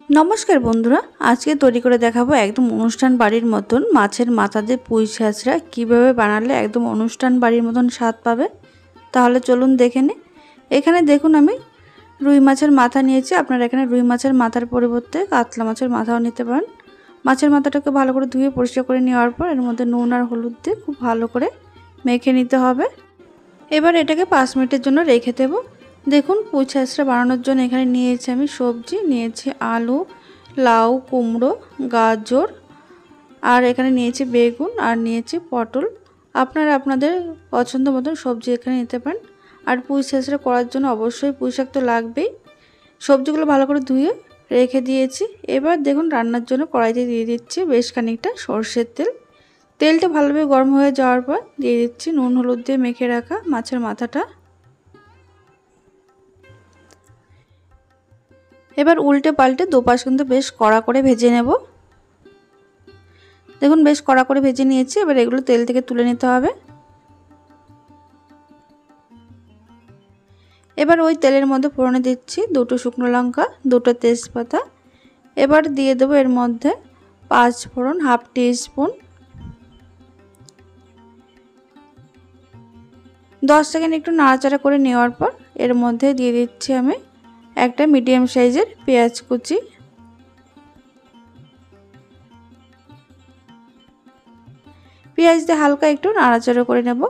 নমস্কার বন্ধুরা, আজকে তৈরি করে দেখাবো একদম অনুষ্ঠান বাড়ির মতন মাছের মাথা দিয়ে পুঁই শাঁসরা কীভাবে বানালে একদম অনুষ্ঠান বাড়ির মতন স্বাদ পাবে। তাহলে চলুন দেখে নিই। এখানে দেখুন আমি রুই মাছের মাথা নিয়েছি। আপনারা এখানে রুই মাছের মাথার পরিবর্তে কাতলা মাছের মাথাও নিতে পারেন। মাছের মাথাটাকে ভালো করে ধুয়ে পরিষ্কার করে নেওয়ার পর এর মধ্যে নুন আর হলুদ দিয়ে খুব ভালো করে মেখে নিতে হবে। এবার এটাকে 5 মিনিটের জন্য রেখে দেবো। দেখুন পুঁই শাঁসরা বানানোর জন্য এখানে নিয়েছি আমি সবজি, নিয়েছি আলু, লাউ, কুমড়ো, গাজর, আর এখানে নিয়েছি বেগুন, আর নিয়েছি পটল। আপনারা আপনাদের পছন্দ মতন সবজি এখানে নিতে পারেন। আর পুঁই শাঁসরা করার জন্য অবশ্যই পুঁই শাক তো লাগবেই। সবজিগুলো ভালো করে ধুয়ে রেখে দিয়েছি। এবার দেখুন রান্নার জন্য কড়াইতে দিয়ে দিচ্ছি বেশ খানিকটা সরষের তেল। তেলটা ভালোভাবে গরম হয়ে যাওয়ার পর দিয়ে দিচ্ছি নুন হলুদ দিয়ে মেখে রাখা মাছের মাথাটা। এবার উল্টে পাল্টে দুপাশ কিন্তু বেশ কড়া করে ভেজে নেব। দেখুন বেশ কড়া করে ভেজে নিয়েছি। এবার এগুলো তেল থেকে তুলে নিতে হবে। এবার ওই তেলের মধ্যে ফোড়নে দিচ্ছি 2টো শুকনো লঙ্কা, 2টো তেজপাতা। এবার দিয়ে দেবো এর মধ্যে 5 ফোড়ন, হাফ টিস্পুন। 10 সেকেন্ড একটু নাড়াচাড়া করে নেওয়ার পর এর মধ্যে দিয়ে দিচ্ছি আমি একটা মিডিয়াম সাইজের পেঁয়াজ কুচি। পেঁয়াজ দিয়ে হালকা একটু নাড়াচাড়া করে নেব।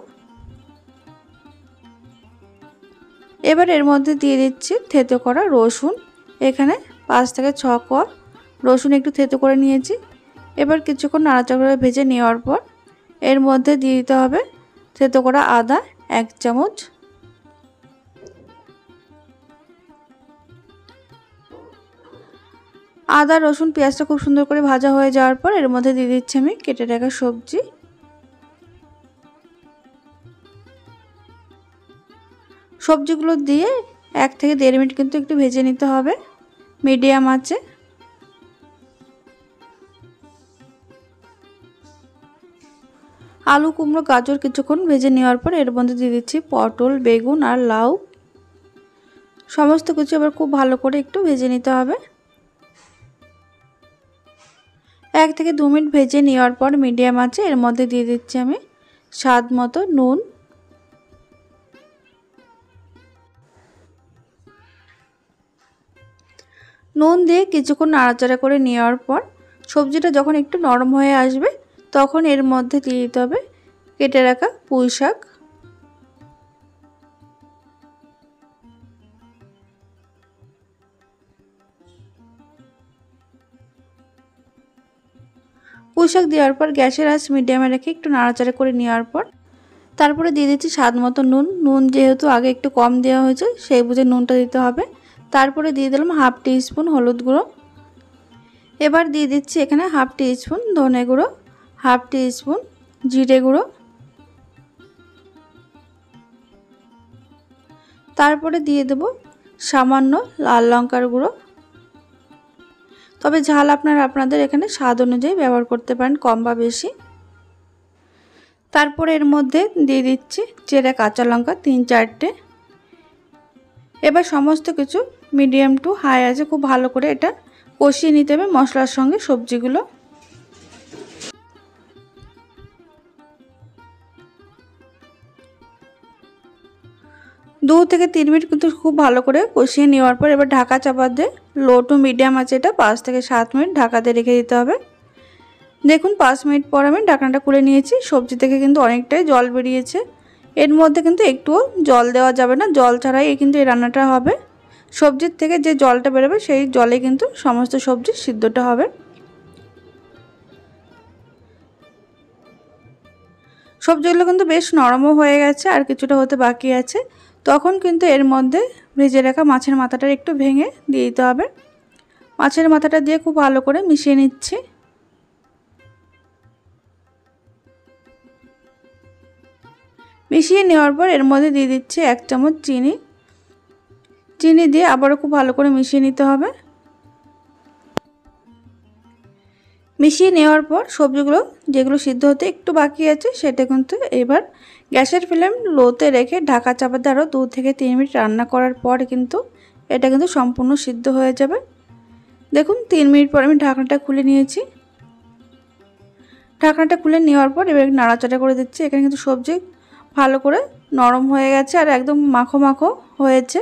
এবার এর মধ্যে দিয়ে দিচ্ছি থেতো করা রসুন। এখানে 5 থেকে 6 কোয়া রসুন একটু থেতো করে নিয়েছি। এবার কিছুক্ষণ নাড়াচাড়া করে ভেজে নেওয়ার পর এর মধ্যে দিয়ে দিতে হবে থেতো করা আদা 1 চামচ। আদা রসুন পেঁয়াজটা খুব সুন্দর করে ভাজা হয়ে যাওয়ার পর এর মধ্যে দিয়ে দিচ্ছি আমি কেটে রাখা সবজি। সবজিগুলো দিয়ে 1 থেকে 1.5 মিনিট কিন্তু একটু ভেজে নিতে হবে মিডিয়াম আঁচে। আলু কুমড়ো গাজর কিছুক্ষণ ভেজে নেওয়ার পর এর মধ্যে দিয়ে দিচ্ছি পটল, বেগুন আর লাউ। সমস্ত কিছু এবার খুব ভালো করে একটু ভেজে নিতে হবে। 1 থেকে 2 মিনিট ভেজে নেওয়ার পর মিডিয়াম আঁচে এর মধ্যে দিয়ে দিচ্ছি আমি স্বাদ মতো নুন। নুন দিয়ে কিছুক্ষণ নাড়াচাড়া করে নেওয়ার পর সবজিটা যখন একটু নরম হয়ে আসবে তখন এর মধ্যে দিয়ে দিতে হবে কেটে রাখা পুঁই শাক। পুঁই শাক দেওয়ার পর গ্যাসের আঁচ মিডিয়ামে রেখে একটু নাড়াচাড়া করে নেওয়ার পর তারপরে দিয়ে দিচ্ছি স্বাদ মতো নুন। নুন যেহেতু আগে একটু কম দেওয়া হয়েছে সেই বুঝে নুনটা দিতে হবে। তারপরে দিয়ে দিলাম হাফ টিস্পুন হলুদ গুঁড়ো। এবার দিয়ে দিচ্ছি এখানে হাফ টিস্পুন ধনে গুঁড়ো, হাফ টিস্পুন জিরে গুঁড়ো। তারপরে দিয়ে দেব সামান্য লাল লঙ্কার গুঁড়ো। তবে ঝাল আপনারা আপনাদের এখানে স্বাদ অনুযায়ী ব্যবহার করতে পারেন, কম বা বেশি। তারপরে এর মধ্যে দিয়ে দিচ্ছি চেরা কাঁচা লঙ্কা 3-4টে। এবার সমস্ত কিছু মিডিয়াম টু হাই আছে খুব ভালো করে এটা কষিয়ে নিতে হবে মশলার সঙ্গে সবজিগুলো। দু থেকে 3 মিনিট কিন্তু খুব ভালো করে কষিয়ে নেওয়ার পর এবার ঢাকা চাপা দিয়ে লো টু মিডিয়াম আছে এটা 5 থেকে 7 মিনিট ঢাকা দিয়ে রেখে দিতে হবে। দেখুন 5 মিনিট পর আমি ঢাকনাটা খুলে নিয়েছি। সবজি থেকে কিন্তু অনেকটাই জল বেরিয়েছে। এর মধ্যে কিন্তু একটুও জল দেওয়া যাবে না, জল ছাড়াই কিন্তু এই রান্নাটা হবে। সবজির থেকে যে জলটা বেরোবে সেই জলে কিন্তু সমস্ত সবজি সিদ্ধটা হবে। সবজিগুলো কিন্তু বেশ নরমও হয়ে গেছে, আর কিছুটা হতে বাকি আছে। তখন কিন্তু এর মধ্যে ভেজে রাখা মাছের মাথাটা একটু ভেঙে দিয়ে দিতে হবে। মাছের মাথাটা দিয়ে খুব ভালো করে মিশিয়ে নিচ্ছি। মিশিয়ে নেওয়ার পর এর মধ্যে দিয়ে দিচ্ছি 1 চামচ চিনি। চিনি দিয়ে আবারও খুব ভালো করে মিশিয়ে নিতে হবে। মিশিয়ে নেওয়ার পর সবজিগুলো যেগুলো সিদ্ধ হতে একটু বাকি আছে সেটা কিন্তু এবার গ্যাসের ফ্লেম লোতে রেখে ঢাকা চাপা দিয়ে আরও 2 থেকে 3 মিনিট রান্না করার পর কিন্তু এটা কিন্তু সম্পূর্ণ সিদ্ধ হয়ে যাবে। দেখুন 3 মিনিট পর আমি ঢাকনাটা খুলে নিয়েছি। ঢাকনাটা খুলে নেওয়ার পর এবার নাড়াচাড়া করে দিচ্ছি। এখানে কিন্তু সবজি ভালো করে নরম হয়ে গেছে আর একদম মাখো মাখো হয়েছে।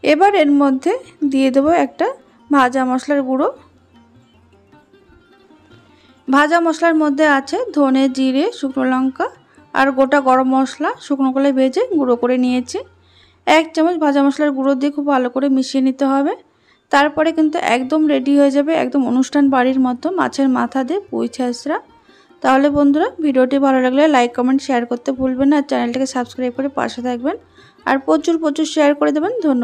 এবার এর মধ্যে দিয়ে দেবো একটা ভাজা মশলার গুঁড়ো। ভাজা মশলার মধ্যে আছে ধনে, জিরে, শুকনো লঙ্কা আর গোটা গরম মশলা শুকনো কড়াইয়ে ভেজে গুঁড়ো করে নিয়েছি। 1 চামচ ভাজা মশলার গুঁড়ো দিয়ে খুব ভালো করে মিশিয়ে নিতে হবে। তারপরে কিন্তু একদম রেডি হয়ে যাবে একদম অনুষ্ঠান বাড়ির মতো মাছের মাথা দিয়ে পুঁই ছাঁচড়া। তাহলে বন্ধুরা ভিডিওটি ভালো লাগলে লাইক, কমেন্ট, শেয়ার করতে ভুলবেন না আর চ্যানেলটাকে সাবস্ক্রাইব করে পাশে থাকবেন আর প্রচুর শেয়ার করে দেবেন। ধন্যবাদ।